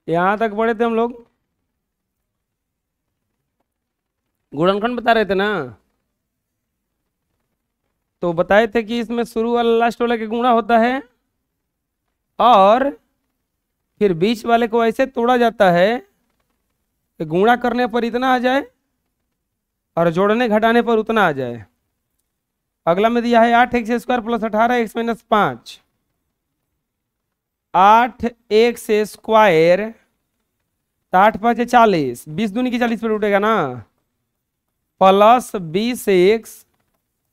यहां तक पढ़े थे हम लोग, गुणनखंड बता रहे थे ना। तो बताए थे कि इसमें शुरू वाला लास्ट वाला के गुणा होता है और फिर बीच वाले को ऐसे तोड़ा जाता है कि गुणा करने पर इतना आ जाए और जोड़ने घटाने पर उतना आ जाए। अगला में दिया है 8x² plus 18x minus 5। 8x², 8×5 = 40, 20 दूनी की 40 पर उठेगा ना, plus 20x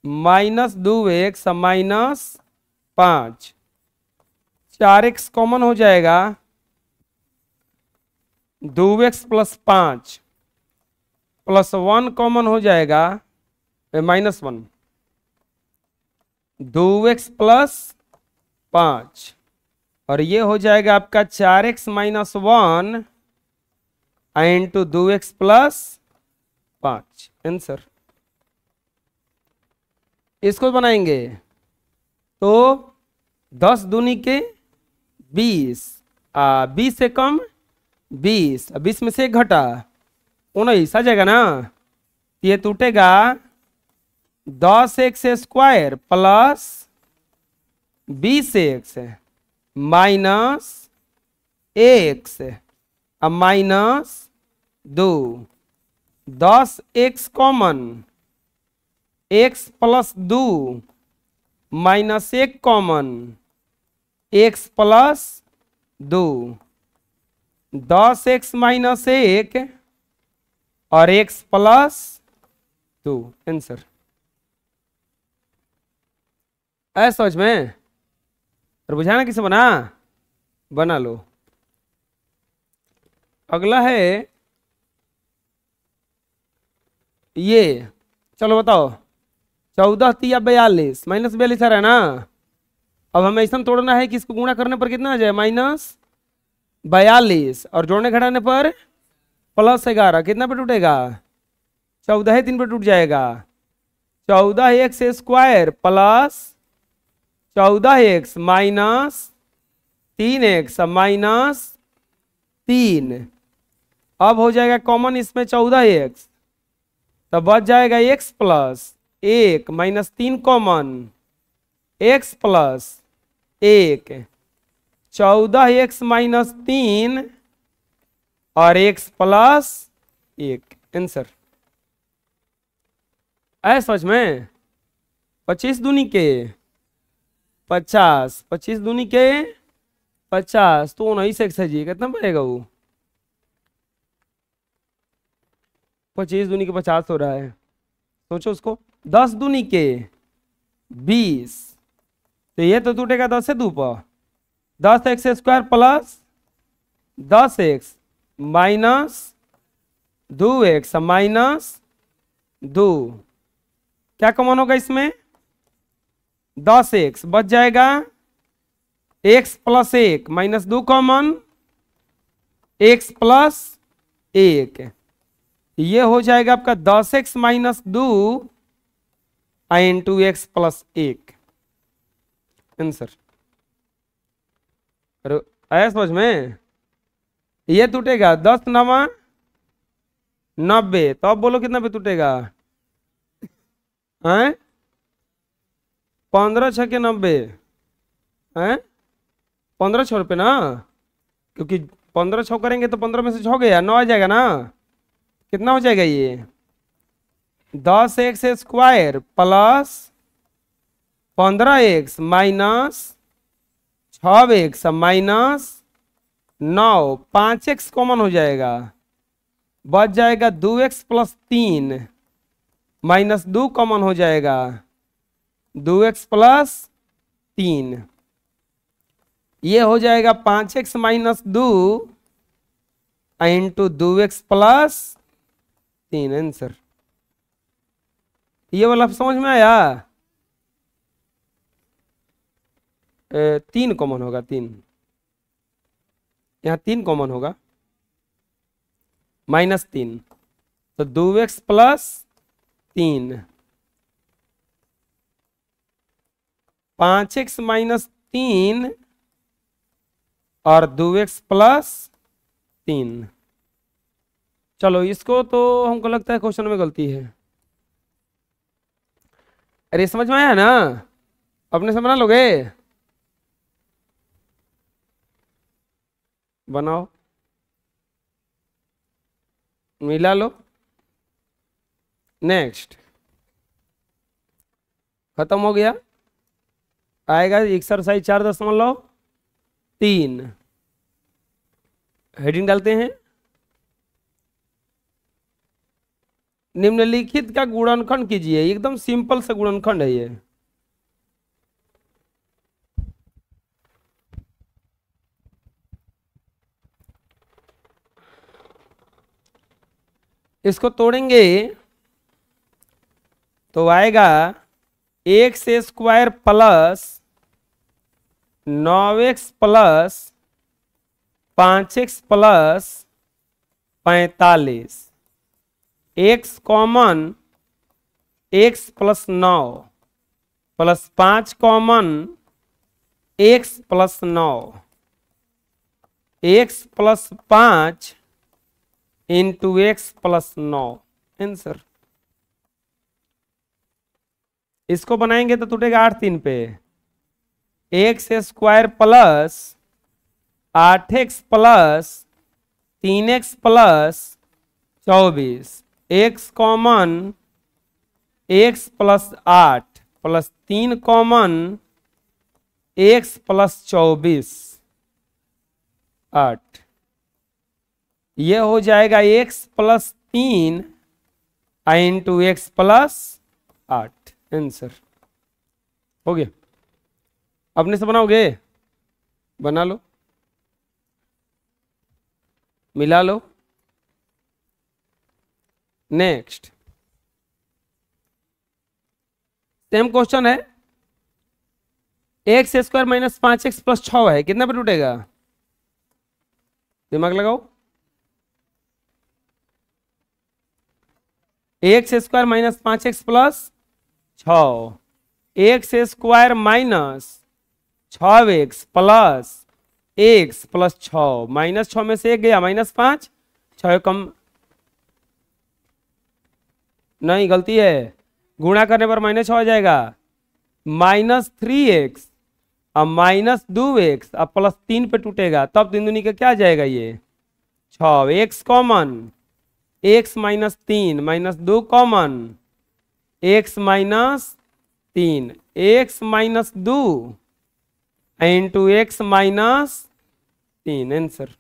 minus 2x minus 5। 4x common हो जाएगा, 2x प्लस 5 प्लस 1 कॉमन हो जाएगा, -1, 2x प्लस 5 और ये हो जाएगा आपका 4x minus 1 into 2x plus 5 answer. इसको बनाएंगे तो 10 दूनी के 20, 20 से कम 20, 20 में से एक घटा 19 आ जाएगा ना। ये टूटेगा 10x² plus 20x minus x minus 2, 10x common, x plus 2 minus 1 common, x plus 2, 10x minus 1 और x प्लस 2 आंसर। ऐसा समझ में और बुझाना किसे बना, बना लो। अगला है ये, चलो बताओ, 14 तिया 42 माइनस 42 आ रहा है ना। अब हमें ऐसा तोड़ना है कि इसको गुणा करने पर कितना आ जाए, -42 और जोड़ने घटाने पर +11, कितना पे टूटेगा, 14 है 3 पे टूट जाएगा। 14x² plus 14x minus 3x minus 3। अब हो जाएगा कॉमन इसमें 14x, तब बच जाएगा x plus 1 minus 3 common, x plus 1, 14x minus 3 और x प्लस 1 आंसर। ऐ समझ में। 25 दूनी के 50, 25 दूनी के 50 तो 19x है जी, कितना पड़ेगा वो, 25 दूनी के 50 हो रहा है, सोचो उसको। 10 दूनी के 20, तो ये तो टूटेगा 10 से 2 पर, 10x² plus 10x minus 2x minus 2, क्या कॉमन होगा इसमें, 10x बच जाएगा, x plus 1 minus 2 common, x plus 1, ये हो जाएगा आपका 10x minus 2 into x plus 1 answer. आया समझ में। ये टूटेगा 10 9 90, तो अब बोलो कितना पे टूटेगा, 15 6 90 है, 15 6 पे ना, क्योंकि 15 6 करेंगे तो 15 में से 6 गया 9 आ जाएगा ना। कितना हो जाएगा ये, 10x² plus 15x minus 6x minus 9, 5x common हो जाएगा, बच जाएगा 2x प्लस 3 माइनस 2 कॉमन हो जाएगा, 2x प्लस 3, ये हो जाएगा 5x minus 2 into 2x plus 3 answer. ये वाला समझ में आया। 3 कॉमन होगा, 3 यहाँ 3 कॉमन होगा, -3, तो 2x प्लस 3, 5x माइनस 3 और 2x प्लस 3। चलो इसको तो हमको लगता है क्वेश्चन में गलती है। अरे समझ में आया ना, अपने से बना लोगे, बनाओ, मिला लो। नेक्स्ट, खत्म हो गया। आएगा एक्सरसाइज 4.3। हेडिंग डालते हैं, निम्नलिखित का गुणनखंड कीजिए। एकदम सिंपल सा गुणनखंड है ये। इसको तोड़ेंगे तो आएगा x square plus 9x plus 5x plus 45। X common, x plus 9 plus 5 common, x plus 9, x plus 5 into x plus 9। Answer. इसको बनाएंगे तो टूटेगा 8 3 पे। X square plus 8x plus 3x plus 24। X common, x plus 8 plus 3 common, x plus 24 8। ये हो जाएगा x plus 3 into x plus 8। Answer हो गया। अपने से बनाओगे, बना लो, मिला लो। नेक्स्ट, सेम क्वेश्चन है। X square minus 5x plus 6 है, कितना पे टूटेगा? दिमाग लगाओ। X square minus 5x plus 6, x square minus 6x plus x plus 6, minus 6 में से 1 गया, -5, 6 कम नहीं, गलती है, गुणा करने पर -6 आ जाएगा। -3x अब -2x अब प्लस 3 पे टूटेगा, तब 3 दूनी का क्या आ जाएगा? ये 6। x common, x minus 3 -2 common, x minus 3, x minus 2 into x minus 3। Answer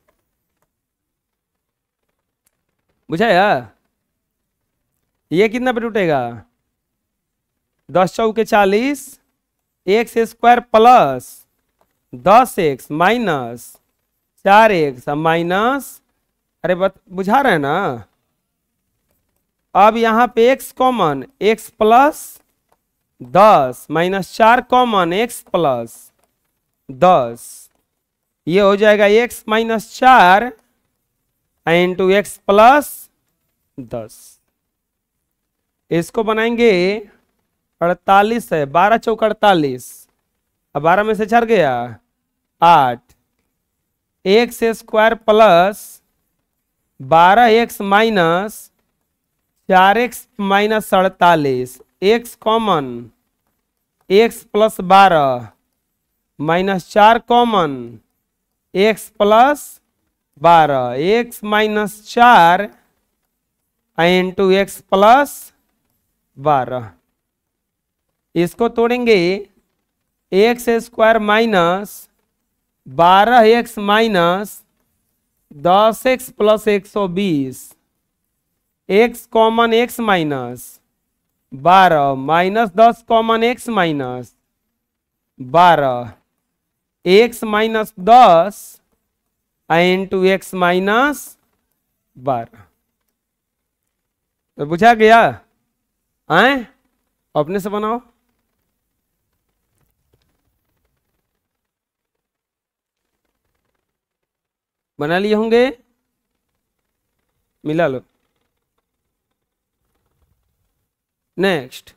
बुझाया? ये कितना पे टूटेगा? 10 चौके 40, x square plus 10x minus 4x minus, अरे बुझा रहे हैं ना? अब यहां पे x common, x plus 10 minus 4 common, x plus 10, ये हो जाएगा x minus 4 into x plus 10। इसको बनाएंगे 48 है, 12 चौक 48, अब 12 में से 4 गया 8। X square plus 12x minus 4x minus 48, x common, x plus 12 minus 4 common, x plus 12, x minus 4 into x plus 12। इसको तोड़ेंगे, x square minus 12x minus 10x plus 120, x common x minus 12 minus 10 common x minus 12, x minus 10 into x minus 12। तो बुझा गया? आए अपने से बनाओ। बना लिए होंगे, मिला लो। नेक्स्ट,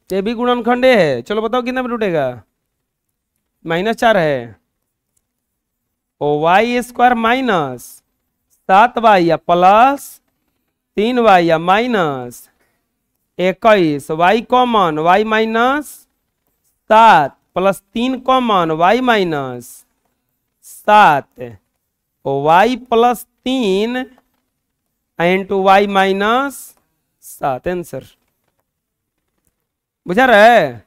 ये भी गुणनखंड है। चलो बताओ कितना पे टूटेगा? -4 है, वाई स्क्वायर माइनस 7y या प्लस 3y या minus 21, y common y minus 7 plus 3 common y minus 7, y plus 3 into y minus 7, answer. बुझा रहा है?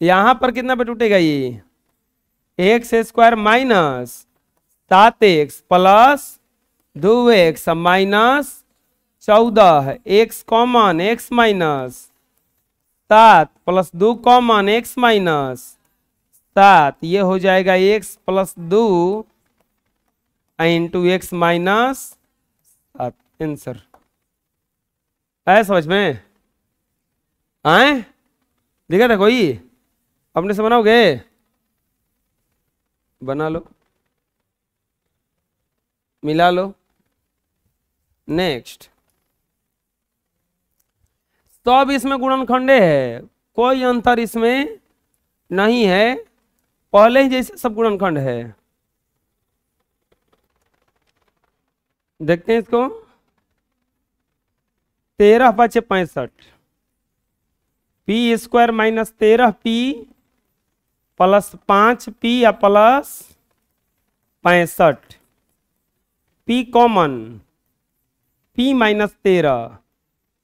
यहां पर कितना पे टूटेगा ये? X square minus 7x plus 2x minus 14, x common x minus 7 plus 2 common x minus 7, ये हो जाएगा x plus 2 into x minus 7, answer. है समझ में? आए दिखा था कोई? अपने से बनाओगे? बना लो, मिला लो। नेक्स्ट, सब इसमें गुणनखंडे है, कोई अंतर इसमें नहीं है, पहले ही जैसे सब गुणनखंड है। देखते हैं इसको। 13 5 65, P square minus 13p plus 5p या plus 65, p common p minus 13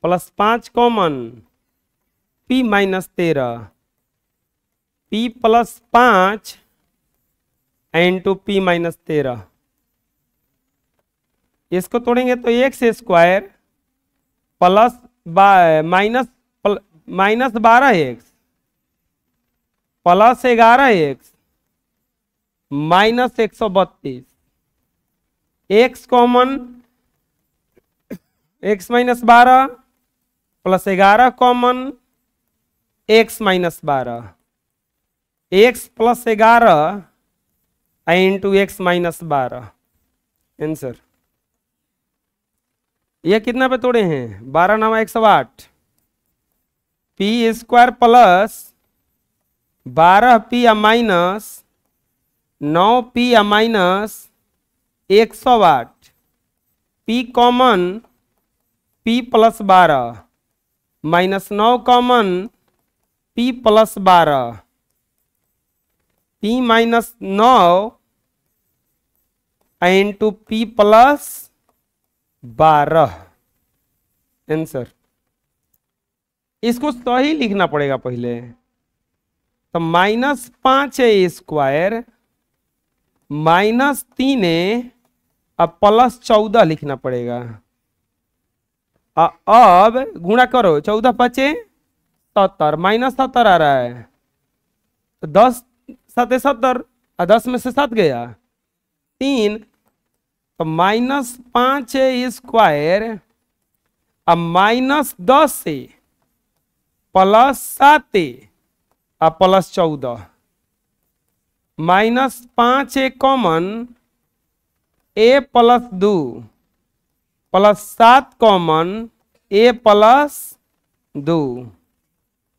plus 5 common p minus 13, p plus 5 into p minus 13। इसको तोड़ेंगे तो x square plus minus 12x plus 11x minus 132, x common x minus 12 plus 11 common x minus 12, x plus 11 into x minus 12, answer. ये कितना पे तोड़े हैं? 12 9 108, P square plus 12p या minus 9p या minus 108, p common p plus 12 minus 9 common p plus 12, p minus 9 into p plus 12, answer. इसको सही लिखना पड़ेगा पहले, तो माइनस 5 स्क्वायर माइनस 3 अब प्लस 14 लिखना पड़ेगा। अब गुणा करो, 14 5 70, माइनस 70 आ रहा है, तो 10 7 70, 10 में से 7 गया 3, तो माइनस 5 स्क्वायर अब माइनस 10 से प्लस 7 अब plus 14, minus 5 common a plus 2 plus 7 common a plus 2,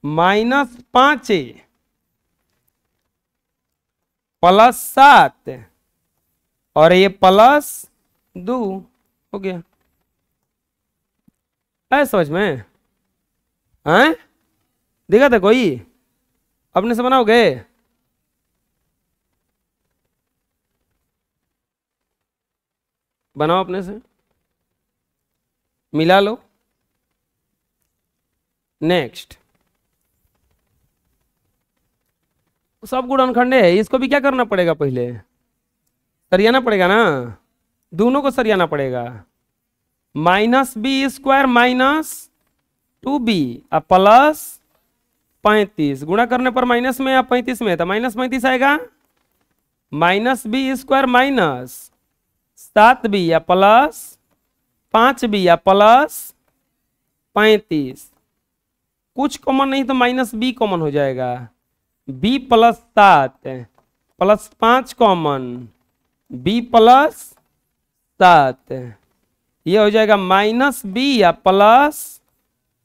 minus 5 plus 7 और ये प्लस 2 हो गया। है समझ में? हैं? दिखा था कोई? अपने से बनाओगे? बनाओ अपने से, मिला लो। नेक्स्ट, सब गुणनखंडे है, इसको भी क्या करना पड़ेगा? पहले सरियाना पड़ेगा ना, दोनों को सरियाना पड़ेगा। Minus b square minus 2b plus 35, गुणा करने पर माइनस में या 35 में, तो माइनस 35 आएगा। Minus b square minus 7b या प्लस 5b या प्लस 35, कुछ कॉमन नहीं तो माइनस बी कॉमन हो जाएगा। b plus 7 plus 5 common b plus 7, ये हो जाएगा माइनस बी या प्लस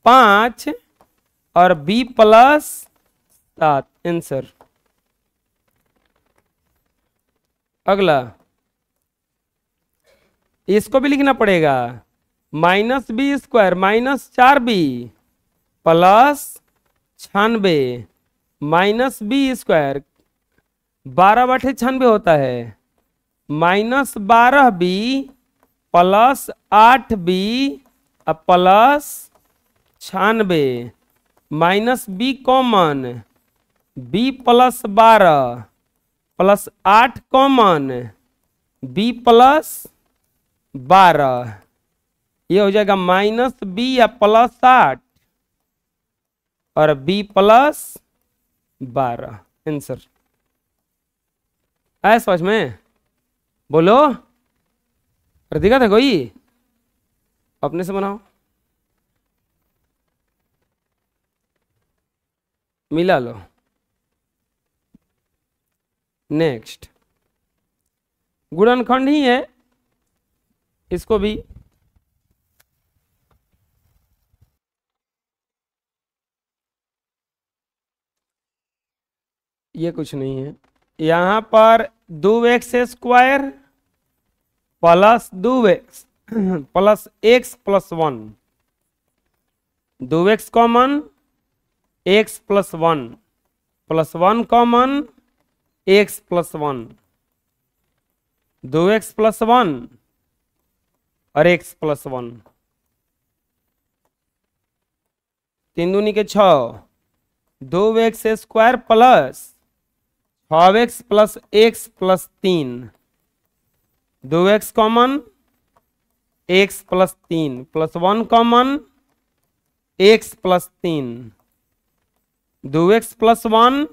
5 और b प्लस 7, आंसर। अगला इसको भी लिखना पड़ेगा, minus b square minus 4b plus 96 minus b square 12/96 होता है, minus 12b plus 8b plus 96 minus b common, b plus 12 plus 8 common, b plus 12, ये हो जाएगा माइनस बी या प्लस 8 और b प्लस 12 आंसर। आया समझ में? बोलो, दिक्कत है कोई? अपने से बनाओ, मिला लो। नेक्स्ट गुणनखंड ही है, इसको भी ये कुछ नहीं है, यहां पर 2x square plus 2x plus x plus 1, 2x common x plus 1 plus 1 common x plus 1, 2x plus 1 और x प्लस 1, 3 दूनी के 6, 2x square plus 6x plus x plus 3, 2x common x plus 3 plus 1 common x plus 3, 2x plus 1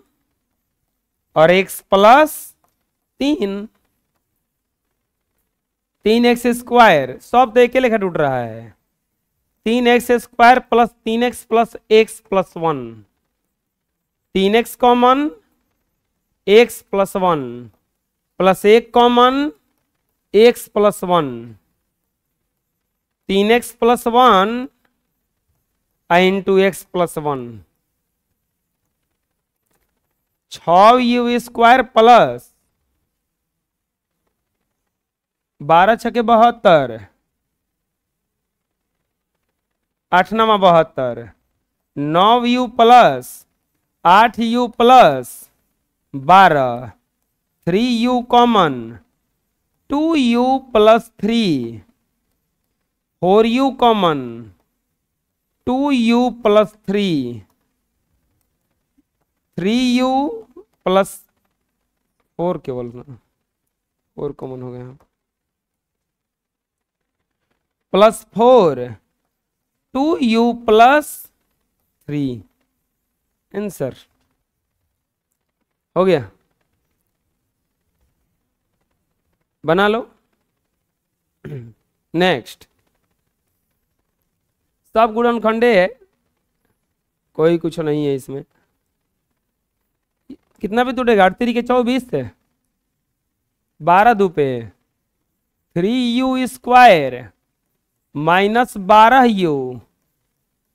और x plus 3, 3x square सब तो एक लेखा टूट रहा है, 3x square plus 3x plus x plus 1, 3x common x plus 1 plus 1 common x plus 1, 3x plus 1 into x plus 1, 6u square plus 12 छके 72, 8 9 72, 9u plus 8u plus 12, 3u common 2u plus 3, 4u common 2u plus 3, 3u plus 4 केवल 4 common हो गया plus 4, 2u plus 3 answer हो गया। बना लो। Next सब गुणनखंडे है, कोई कुछ नहीं है इसमें। कितना पे टूटेगा? 8 के 24 है, 12 दो पे 3u square minus 12u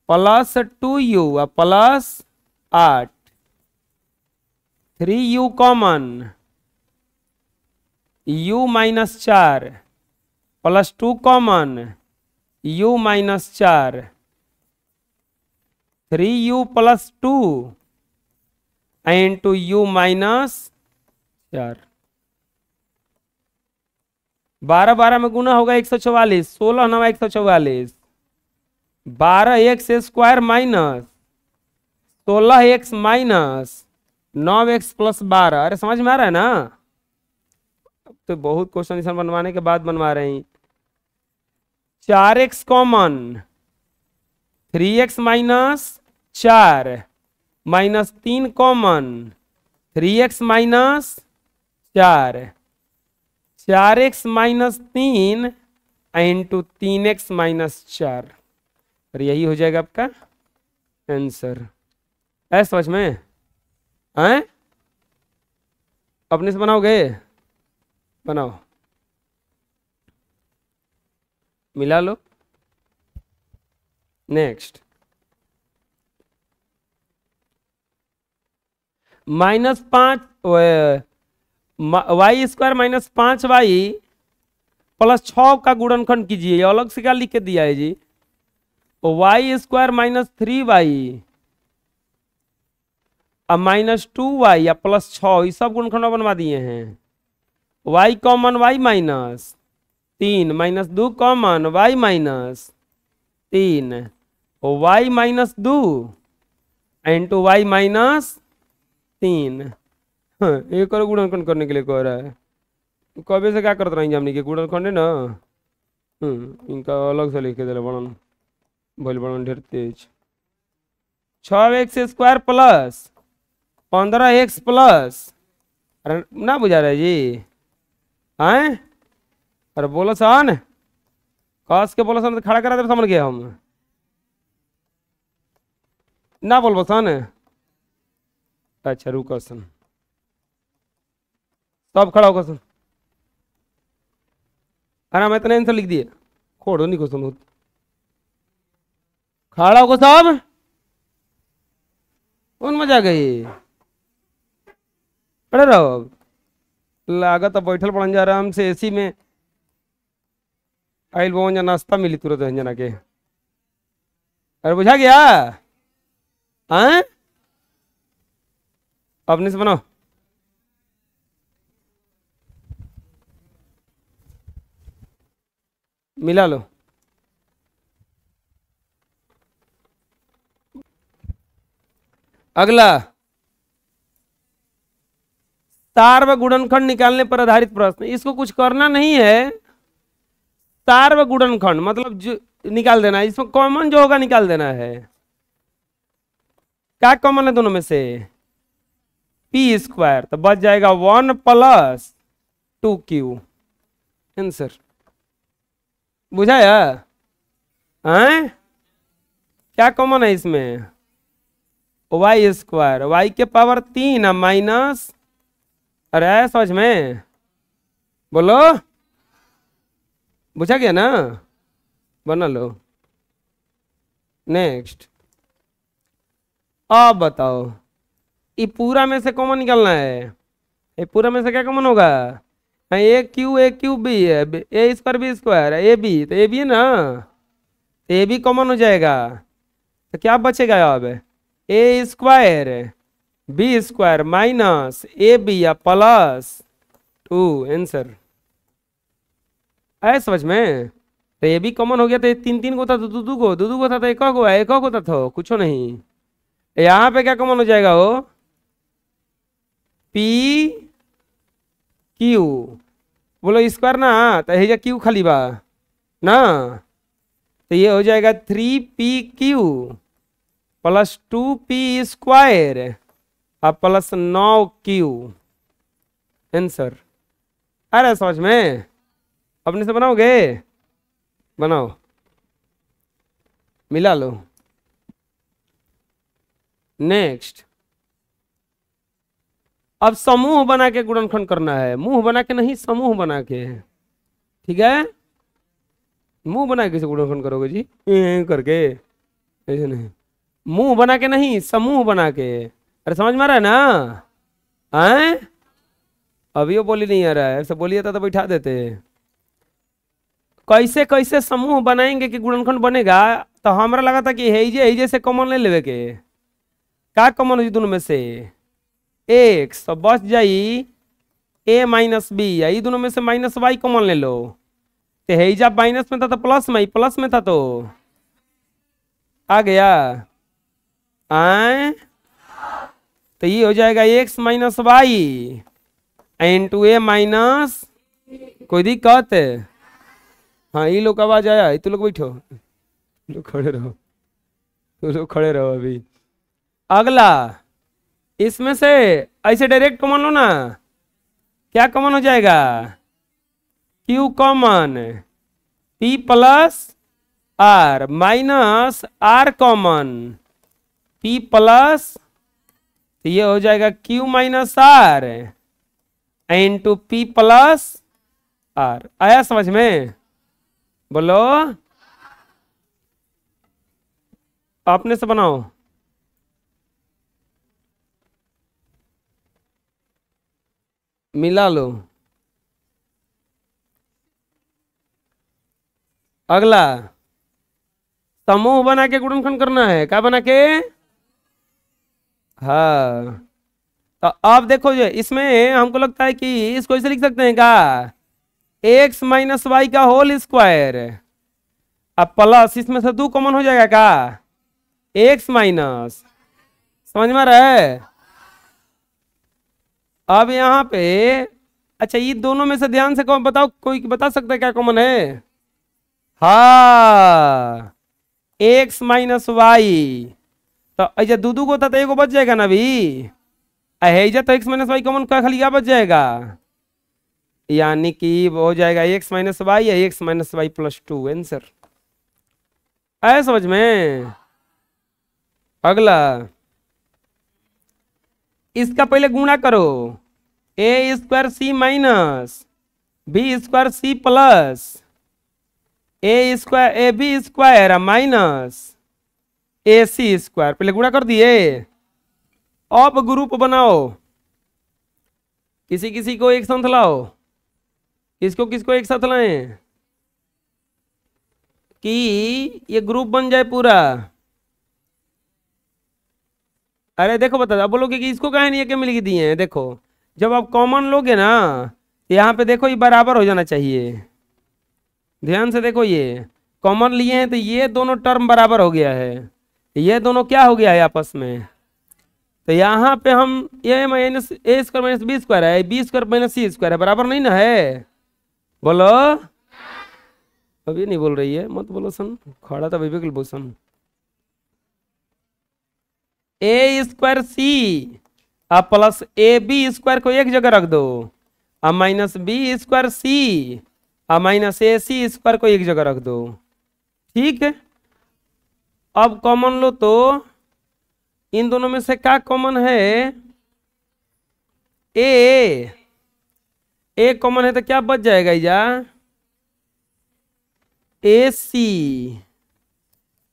plus 2u plus 8, 3u common u minus 4 plus 2 common u minus 4, 3u plus 2 into u minus 4, 12 12 में गुना होगा 144, 16 9 144, 12x square minus 16x minus 9x plus 12। अरे समझ में आ रहा है ना? अब तो बहुत क्वेश्चन इस बनवाने के बाद बनवा रहे हैं। 4x common 3x minus 4 minus 3 common 3x minus 4, 4x minus 3 into 3x minus 4, और यही हो जाएगा आपका आंसर। है समझ में? हैं? अपने से बनाओगे? बनाओ, मिला लो। Next -5 y square minus 5y +6 का गुणनखंड कीजिए। ये अलग से क्या लिख के दिया है जी? y² माइनस 3y अब -2y या +6 ये सब गुणनखंड बनवा दिए हैं। y common y minus 3 -2 common y minus 3 y -2 into y -3। एक और गुणनखंड करने के लिए कह रहा है। कबे से क्या करते रहेंगे हमने के गुणनखंड है ना। इनका अलग से लिख के दे बनन भले बनन ढेर तेज। 6x² प्लस 15x प्लस, अरे ना बुझा रहे जी? हैं? अरे बोलो सन, कस के बोलो सन, खड़ा करा दे समझ गए हम ना बोलबो सन। अच्छा रुको सन, सब खड़ा होकर सुन। अरे मैं इतने आंसर लिख दिए, खोड़ो नहीं को सुनो, खड़ा होकर सब उन मजा गई। अरे रहो लागत बैठल पड़न जा रहा हमसे एसी में आइल बोन नाश्ता मिली तुरंत जना के। अरे बुझा गया? हाँ अपने से बनाओ। मिला लो। अगला सार्व गुणनखंड निकालने पर आधारित प्रश्न। इसको कुछ करना नहीं है। सार्व गुणनखंड मतलब जो निकाल देना है, इसमें कॉमन जो होगा निकाल देना है। क्या कॉमन है दोनों में से? p², तो बच जाएगा 1 + 2q आंसर। बुझाया? हैं? क्या कॉमन है इसमें? y², y के पावर 3 माइनस, अरे समझ में बोलो, बुझा गया ना? बना लो। नेक्स्ट अब बताओ, ये पूरा में से कॉमन निकालना है। ये पूरा में से क्या कॉमन होगा? a³ b है, a² b² है, ab तो ab है ना, ए भी कॉमन हो जाएगा। तो क्या बचेगा अब? a² b² माइनस ab या +2 आंसर। आए समझ में? तो ये भी कॉमन हो गया, तो ये 3 को था तो 2 को था, तो एक को है, एक को था तो कुछ नहीं। यहाँ पे क्या कॉमन हो जाएगा? हो p q बोलो स्क्वायर ना, तो ये क्यू खाली बा ना, तो ये हो जाएगा 3pq + 2p² और +9q आंसर। अरे समझ में? अपने से बनाओगे? बनाओ, मिला लो। नेक्स्ट अब समूह बना के गुणनखंड करना है। मुंह बना के नहीं, समूह बना के। ठीक है? मुंह बना के कैसे गुणनखंड करोगे जी? करके ऐसे नहीं, मुंह बना के नहीं, समूह बना के। अरे समझ में आ रहा है ना? हैं? अभी वो बोली नहीं आ रहा है, ऐसा बोलिए तो बैठा देते। कैसे कैसे समूह बनाएंगे कि गुणनखंड बनेगा? तो हमारा लगा था कि हेजे से कॉमन ले लेवे के। क्या कॉमन हो दोनों में से? x तो बच जाई a - b, या दोनों में से -y कॉमन ले लो। तो हेजा माइनस में था तो प्लस में, प्लस में था तो आ गया। आए तो ये हो जाएगा x - y into a minus, कोई दिक्कत? हाँ ये लोग आवाज आया, तो लोग बैठो, लोग खड़े रहो, तो लोग खड़े रहो अभी। अगला इसमें से ऐसे डायरेक्ट कॉमन लो ना, क्या कॉमन हो जाएगा? q common, p + r minus r common, p plus, तो ये हो जाएगा q - r into p + r। आया समझ में? बोलो, अपने से बनाओ। मिला लो। अगला समूह बना के गुणनखंड करना है, क्या बना के? हाँ, तो अब देखो जो इसमें हमको लगता है कि इसको ऐसे लिख सकते हैं क्या, x माइनस वाई का होल स्क्वायर, अब प्लस इसमें से 2 कॉमन हो जाएगा क्या, x माइनस, समझ में आ रहा है? अब यहाँ पे अच्छा ये दोनों में से ध्यान से कौन बताओ, कोई बता सकता है क्या कॉमन है? हाँ, x माइनस वाई, तो ऐसे दू को था तो एगो बच जाएगा ना भी, अहेजा तो x माइनस वाई कॉमन का खाली क्या बच जाएगा, यानी कि वो हो जाएगा x माइनस वाई या x minus y plus 2 answer आया समझ में? अगला इसका पहले गुणा करो, a square c minus b square c plus a square a b square minus a c square, पहले गुणा कर दिए। अब ग्रुप बनाओ, किसी किसी को एक साथ लाओ, किसको किसको एक साथ लाएं कि ये ग्रुप बन जाए पूरा। अरे देखो बता, अब बोलोगे कि इसको कहे नहीं के मिल के दिए हैं, देखो जब आप कॉमन लोगे ना यहाँ पे देखो ये बराबर हो जाना चाहिए, ध्यान से देखो ये कॉमन लिए हैं तो ये दोनों टर्म बराबर हो गया है, ये दोनों क्या हो गया है आपस में, तो यहाँ पे हम ए माइनस ए स्क्वायर माइनस बी स्क्वायर है, बी स्क्वायर माइनस सी स्क्वायर है, बराबर नहीं ना है? बोलो, अभी नहीं बोल रही है, मत बोलो सन, खड़ा था विवेक बोसन। ए स्क्वायर सी अब प्लस ए बी स्क्वायर को एक जगह रख दो, अब माइनस बी स्क्वायर सी अब माइनस ए सी स्क्वायर को एक जगह रख दो, ठीक है? अब कॉमन लो तो इन दोनों में से क्या कॉमन है, ए कॉमन है तो क्या बच जाएगा या ए सी,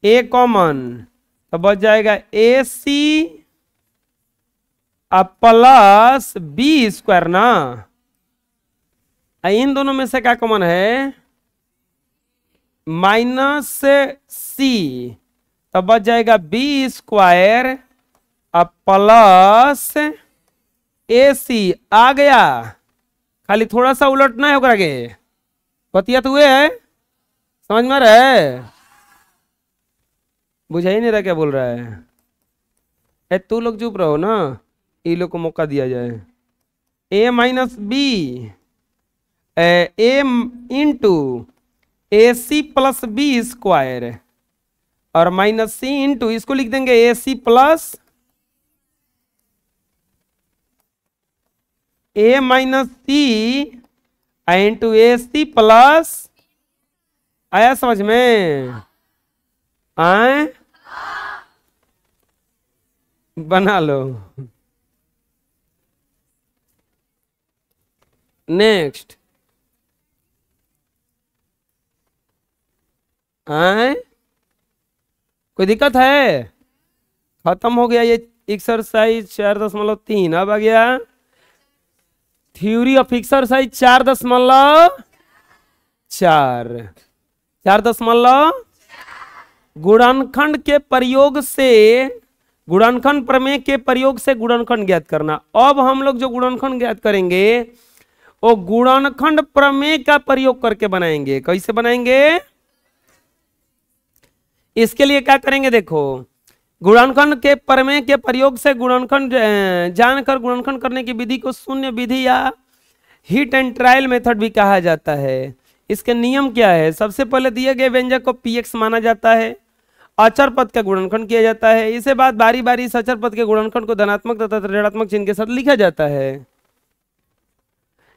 ए कॉमन तो बच जाएगा ए सी अब प्लस बी स्क्वायर ना, इन दोनों में से क्या कॉमन है, माइनस सी तो बच जाएगा बी स्क्वायर अब प्लस ए सी आ गया, खाली थोड़ा सा उलटना है होकर आगे, बतिया तो हुए है, समझ में रहा है? बुझा ही नहीं रहा क्या बोल रहा है? तू लोग चुप रहो ना, ये लोग को मौका दिया जाए। ए माइनस बी ए इंटू ए सी प्लस बी स्क्वायर और माइनस सी इंटू इसको लिख देंगे ए सी प्लस ए माइनस सी इंटू ए सी प्लस, आया समझ में? आए बना लो। नेक्स्ट आए, कोई दिक्कत है? खत्म हो गया ये एक्सरसाइज 4.3, अब आ गया थ्योरी ऑफ एक्सरसाइज 4.4 4.4 गुणनखंड के प्रयोग से, गुणनखंड प्रमेय के प्रयोग से गुणनखंड ज्ञात करना। अब हम लोग जो गुणनखंड ज्ञात करेंगे वो गुणनखंड प्रमेय का प्रयोग करके बनाएंगे। कैसे बनाएंगे? इसके लिए क्या करेंगे, देखो गुणनखंड के प्रमेय के प्रयोग से गुणनखंड जानकर गुणनखंड करने की विधि को शून्य विधि या हिट एंड ट्रायल मेथड भी कहा जाता है। इसके नियम क्या है? सबसे पहले दिए गए व्यंजक को px माना जाता है, अचर पद का गुणनखंड किया जाता है, इसके बाद बारी बारी इस अचर पद के गुणनखंड को धनात्मक तथा ऋणात्मक चिन्ह के साथ लिखा जाता है।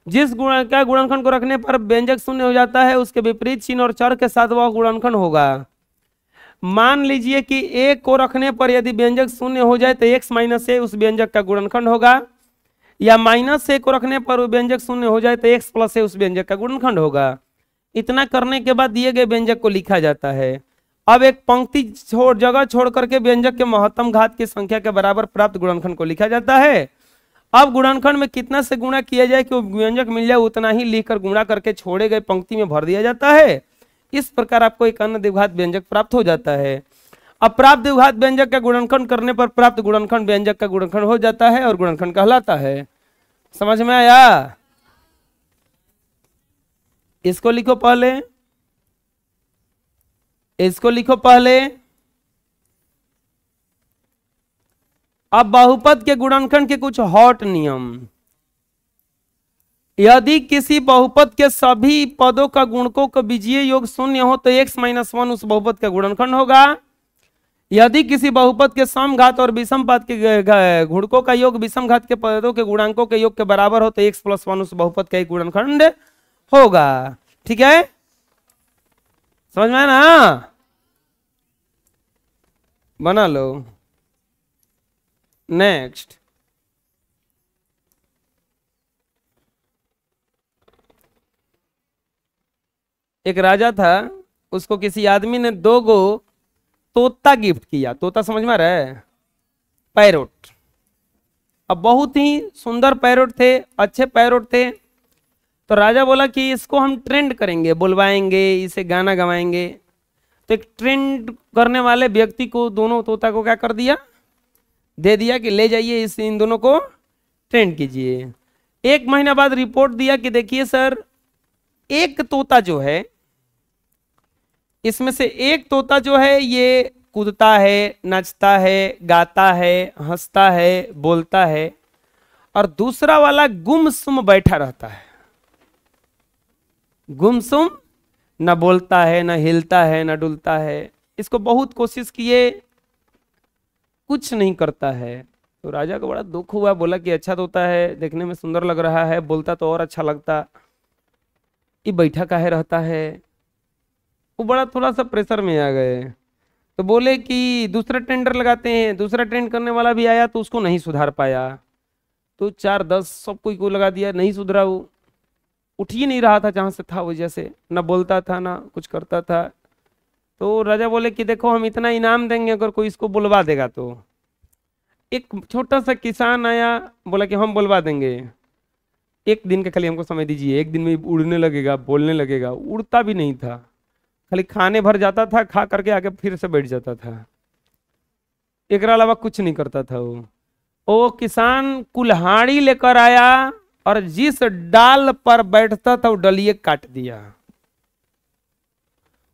जिस गुण का गुणनखंड को रखने पर व्यंजक शून्य हो जाता है उसके विपरीत चिन्ह और चर के साथ वह गुणनखंड होगा। मान लीजिए कि a को रखने पर यदि व्यंजक शून्य हो जाए तो x माइनस ए उस व्यंजक का गुणनखंड होगा, या माइनस ए को रखने पर व्यंजक शून्य हो जाए तो x प्लस ए उस व्यंजक का गुणनखंड होगा। इतना करने के बाद दिए गए व्यंजक को लिखा जाता है। अब एक पंक्ति जगह छोड़ करके व्यंजक के महत्तम घात की संख्या के बराबर प्राप्त गुणनखंड को लिखा जाता है। अब गुणनखंड में कितना से गुणा किया जाए कि वो व्यंजक मिल जाए उतना ही लिखकर गुणा करके छोड़े गए पंक्ति में भर दिया जाता है। इस प्रकार आपको एक अन्य द्विघात व्यंजक प्राप्त हो जाता है। अब प्राप्त द्विघात व्यंजक का गुणनखंड करने पर प्राप्त गुणनखंड व्यंजक का गुणनखंड हो जाता है और गुणनखंड कहलाता है। समझ में आया? इसको लिखो पहले, इसको लिखो पहले। अब बहुपद के गुणनखंड के कुछ हॉट नियम। यदि किसी बहुपद के सभी पदों का गुणकों का बीजीय योग शून्य हो तो x - 1 उस बहुपद का गुणनखंड होगा। यदि किसी बहुपद के समघात और विषम पद के गुणकों का योग विषम घात के पदों के गुणांकों के योग के बराबर हो तो x + 1 उस बहुपद का एक गुणनखंड होगा। ठीक है, समझ में आया ना? बना लो। नेक्स्ट, एक राजा था, उसको किसी आदमी ने 2 गो तोता गिफ्ट किया। तोता समझ में आ रहा है? पैरोट। अब बहुत ही सुंदर पैरोट थे, अच्छे पैरोट थे। तो राजा बोला कि इसको हम ट्रेंड करेंगे, बुलवाएंगे, इसे गाना गवाएंगे। तो एक ट्रेंड करने वाले व्यक्ति को दोनों तोता को क्या कर दिया, दे दिया कि ले जाइए इन दोनों को ट्रेंड कीजिए। 1 महीना बाद रिपोर्ट दिया कि देखिए सर, एक तोता जो है, इसमें से एक तोता जो है ये कूदता है, नाचता है, गाता है, हंसता है, बोलता है, और दूसरा वाला गुमसुम बैठा रहता है। गुमसुम, ना बोलता है, ना हिलता है, ना डुलता है। इसको बहुत कोशिश किए, कुछ नहीं करता है। तो राजा को बड़ा दुख हुआ, बोला कि अच्छा तोता है, देखने में सुंदर लग रहा है, बोलता तो और अच्छा लगता, ये बैठा काहे रहता है। वो बड़ा थोड़ा सा प्रेशर में आ गए। तो बोले कि दूसरा टेंडर लगाते हैं। दूसरा ट्रेंड करने वाला भी आया तो उसको नहीं सुधार पाया। तो 4 10 सब कोई को लगा दिया, नहीं सुधरा। वो उठ ही नहीं रहा था जहां से था, वजह से ना बोलता था ना कुछ करता था। तो राजा बोले कि देखो हम इतना इनाम देंगे अगर कोई इसको बुलवा देगा। तो एक छोटा सा किसान आया, बोला कि हम बुलवा देंगे, 1 दिन का खाली हमको समय दीजिए, 1 दिन में उड़ने लगेगा, बोलने लगेगा। उड़ता भी नहीं था, खाली खाने भर जाता था, खा करके आके फिर से बैठ जाता था, एक अलावा कुछ नहीं करता था। वो किसान कुल्हाड़ी लेकर आया और जिस डाल पर बैठता था वो डलिए काट दिया।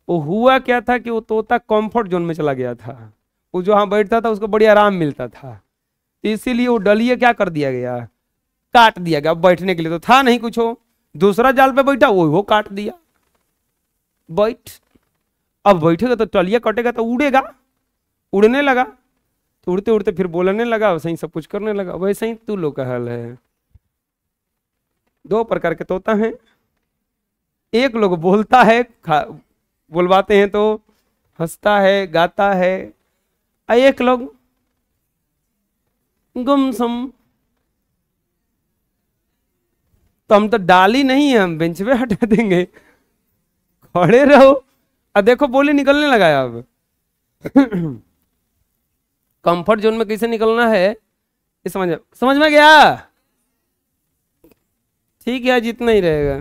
वो हुआ क्या था कि वो तोता कंफर्ट जोन में चला गया था। वो जहां बैठता था उसको बड़ी आराम मिलता था, इसीलिए वो डलिए क्या कर दिया गया, काट दिया गया। बैठने के लिए तो था नहीं कुछ हो, दूसरा जाल पे बैठा वो काट दिया। बैठ, अब बैठेगा तो टलिया कटेगा तो उड़ेगा, उड़ने लगा। तो उड़ते उड़ते फिर बोलने लगा, वैसे ही सब कुछ करने लगा। वैसे ही तू लोग का हाल है। 2 प्रकार के तोता हैं, एक लोग बोलता है, बुलवाते हैं तो हंसता है, गाता है, एक लोग गुमसुम। तो हम तो डाली नहीं है, हम बेंच पे हटा देंगे, खड़े रहो। अब देखो बोली निकलने लगा है। अब कंफर्ट जोन में कैसे निकलना है ये समझ में गया? ठीक है, जितना ही रहेगा।